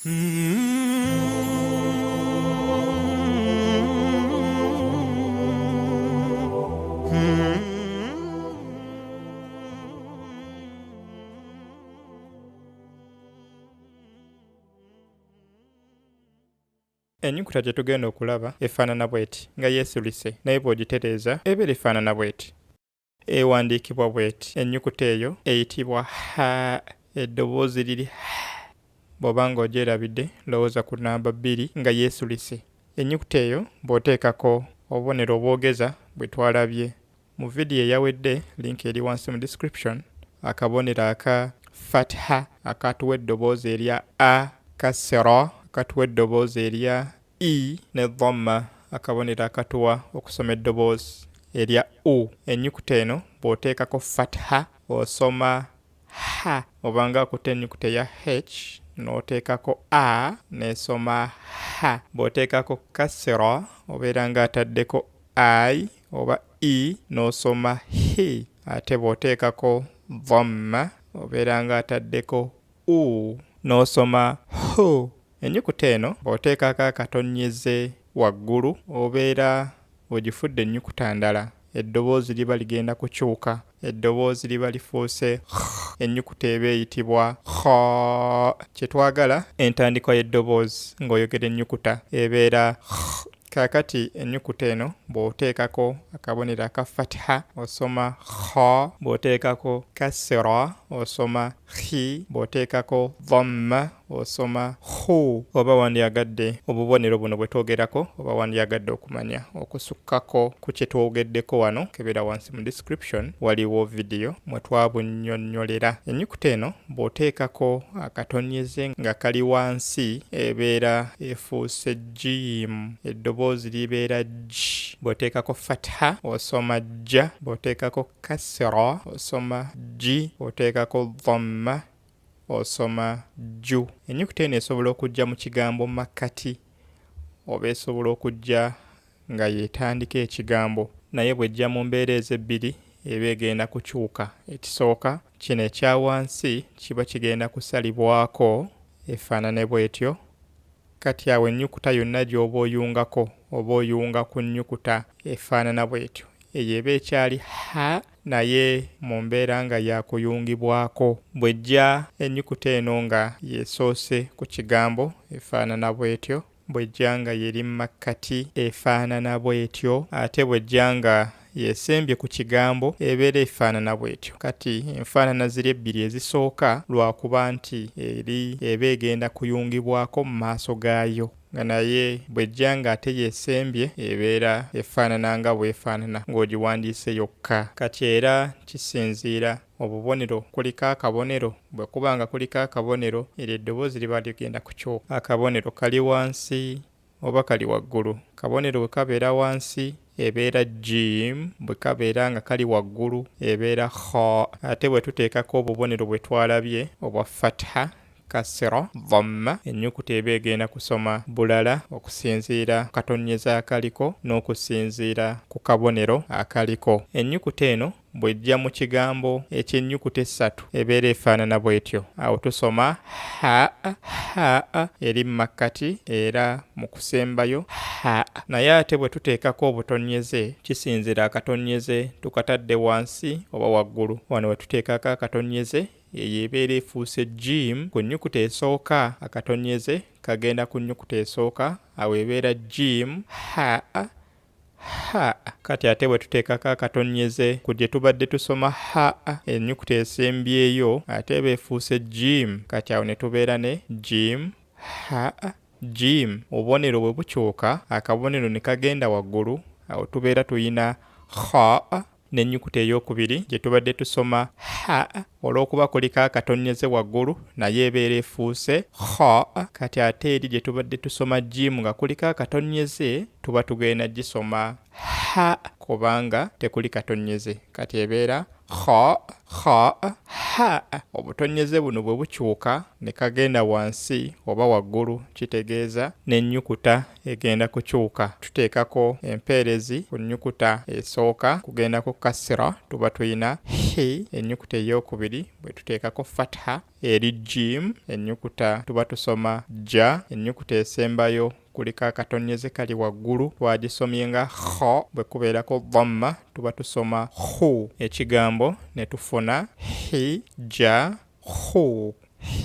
Ennyukuta gye tugenda okulaba efaanana bw'eti nga yeesulise naye bw'ogitereeza ebeera efaanana bw'eti. Ewandiikibwa bw'eti. Ennyukuta eyo eyitibwa ha. Eddoboozi liri ha. Bw'oba ng'ogyerabidde lowooza ku namba 2 nga yeesulise. Ennyukuta eyo bw'oteekako obubonero obwogeza bwe twalabye mu vidiyo eyawedde, link eri wansi mu description, akabonero aka fatha akatuwa eddoboozi erya a, kasra akatuwa eddoboozi erya i, ne dhamma akabonero akatuwa okusoma eddoboozi erya u. Ennyukuta eno bw'oteekako fatha osoma ha. Obanga akutte ennyukuta eya h n'oteekako a n'esoma ha. Bw'oteekako kasra obeera ng'ataddeko I oba i n'osoma hi. Ate bw'oteekako dhamma obeera ng'ataddeko u n'osoma hu. Ennyukuta eno bw'oteekako akatonnyeze waggulu obeera ogifudde ennyukuta ndala. Eddoboozi liba ligenda kukyuka. Eddoboozi liba lifuuse ennyukuta eba eyitibwa kha. Kye twagala entandikwa y'eddoboozi ng'oyogera ennyukuta ebeera kaakati ennyukuta eno bw'oteekako akabonero aka fatha osoma kha. Bw'oteekako kasra osoma hi. Bw'oteekako dhamma osoma hu. Oba wandyagadde obubonero buno bwe twogerako oba wandyagadde okumanya okusukkako ku kye twogeddeko wano, kebera wansi mu description waliwo vidiyo mwe twabunnyonnyolera. Ennyukuta eno bw'oteekako akatonnyeze nga kali wansi ebeera efuuse jim. Eddoboozi libeera j. Bw'oteekako fatha osoma ja. Bw'oteekako kasra osoma ji. Bw'oteekako dhamma osoma ju. Ennyukuta eno esobola okujja mu kigambo makkati oba esobola okujja nga yeetandika ekigambo, naye bw'ejja mu mbeera ezebbiri eba egenda kukyuka. Ekisooka kino ekya wansi kiba kigenda kusalibwako efaanane bw'etyo. Kati awo ennyukuta yonna gy'oba oyungako oba oyunga ku nnyukuta efaanana bw'etyo, eyo eba ekyali ha naye mu mbeera nga yakuyungibwako. Bw'ejja ennyukuta eno nga yeesoose ku kigambo efaanana bw'etyo. Bw'ejja nga yeri mu makkati efaanana bw'etyo. Ate bw'ejja nga yeesembye ku kigambo ebeera efaanana bw'etyo. Kati enfaanana ziri ebbiri ezisooka lwakuba nti eri eba egenda kuyungibwako mu maaso gaayo, nga naye bw'ejja nga ate yeesembye ebeera efaanana nga bw'efaanana ng'ogiwandiise yokka. Kati era kisinziira obubonero, kuliko akabonero. Bwe kuba nga kuliko akabonero eryo eddoboozi liba ligenda kukyuka. Akabonero kali wansi oba kali waggulu. Kabonero bwe kabeera wansi ebeera jim. Bwe kabeera nga kali waggulu ebeera kha. Ate bwe tuteekako obubonero bwe twalabye obwa fatha, kasra, dhamma, ennyukuta eba egenda kusoma bulala okusinziira ku katonnyeza akaliko n'okusinziira ku kabonero akaliko. Ennyukuta eno bw'ejja mu kigambo eky'ennyukuta 3 ebeera efaanana bw'etyo. Awo tusoma ha, ha eri mu makkati era mu kusembayo ha. Naye ate bwe tuteekako obutonnyeze kisinziira akatonnyeze tukatadde wansi oba waggulu. Wano we tuteekako akatonnyeze eyo ebeera efuuse jim ku nnyukuta esooka. Akatonnyeze kagenda ku nnyukuta esooka, awo ebeera jim ha. Kati ate bwe tuteekako akatonnyeze ku gye tubadde tusoma ha, ennyukuta esembyeyo ate eba efuuse jim. Kati awo ne tubeera ne jim ha, jim. Obubonero bwe bukyuka, akabonero ne kagenda waggulu, awo tubeera tuyina kha n'ennyukuta ey'okubiri gye tubadde tusoma ha. Olw'okuba kuliko akatonnyeze waggulu naye ebeera efuuse kha. Kati ate eri gye tubadde tusoma jim nga kuliko akatonnyeze tuba tugenda gisoma ha kubanga tekuli katonnyeze. Kati ebeera ha. Obutonyeze buno bwe bukyuka ne kagenda wansi oba waggulu kitegeeza n'ennyukuta egenda kukyuka. Tuteekako empeerezi ku nnyukuta esooka kugenda ku kasira tuba tuyina hi. Ennyukuta ey'okubiri bwe tuteekako fatha eri jim, ennyukuta tuba tusoma ja. Ennyukuta esembayo kuliko akatonyeze kali waggulu twagisomye nga kho, bwe kubeerako dhamma tuba tusoma hu. Ekigambo ne tufuna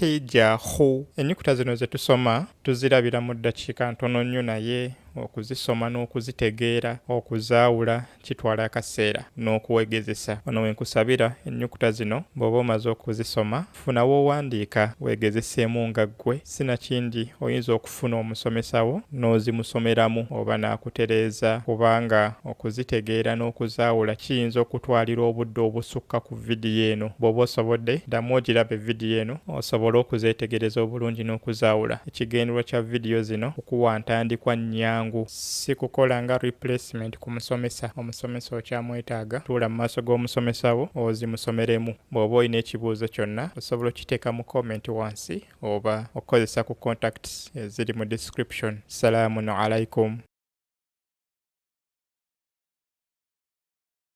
hijahu. Ennyukuta zino ze tusoma tuzirabira mu ddakiika ntono nnyo, naye okuzisoma n'okuzitegeera, okuzaawula kitwala akaseera n'okuwegezesa. Wano we nkusabira ennyukuta zino bw'oba omaze okuzisoma funa w'owandiika weegezeseemu nga ggwe. Sinakindi oyinza okufuna omusomesa wo n'ozimusomeramu oba n'akutereeza, kubanga okuzitegeera n'okuzaawula kiyinza okutwalira obudde obusukka ku vidiyo eno. Bw'oba osobodde ddamu ogiraba vidiyo eno osobole okuzeetegereza obulungi n'okuzaawula. Ekigendero kya vidiyo zino okuwa ntandikwa nnyangu, si kukola nga replacement ku musomesa. Omusomesa okyamwetaaga, tuula mu maaso g'omusomesa wo ozimusomeremu. Bw'oba olina ekibuuzo kyonna osobola okiteeka mu comment wansi oba okozesa ku contacts eziri mu description. Salaamun alaikum.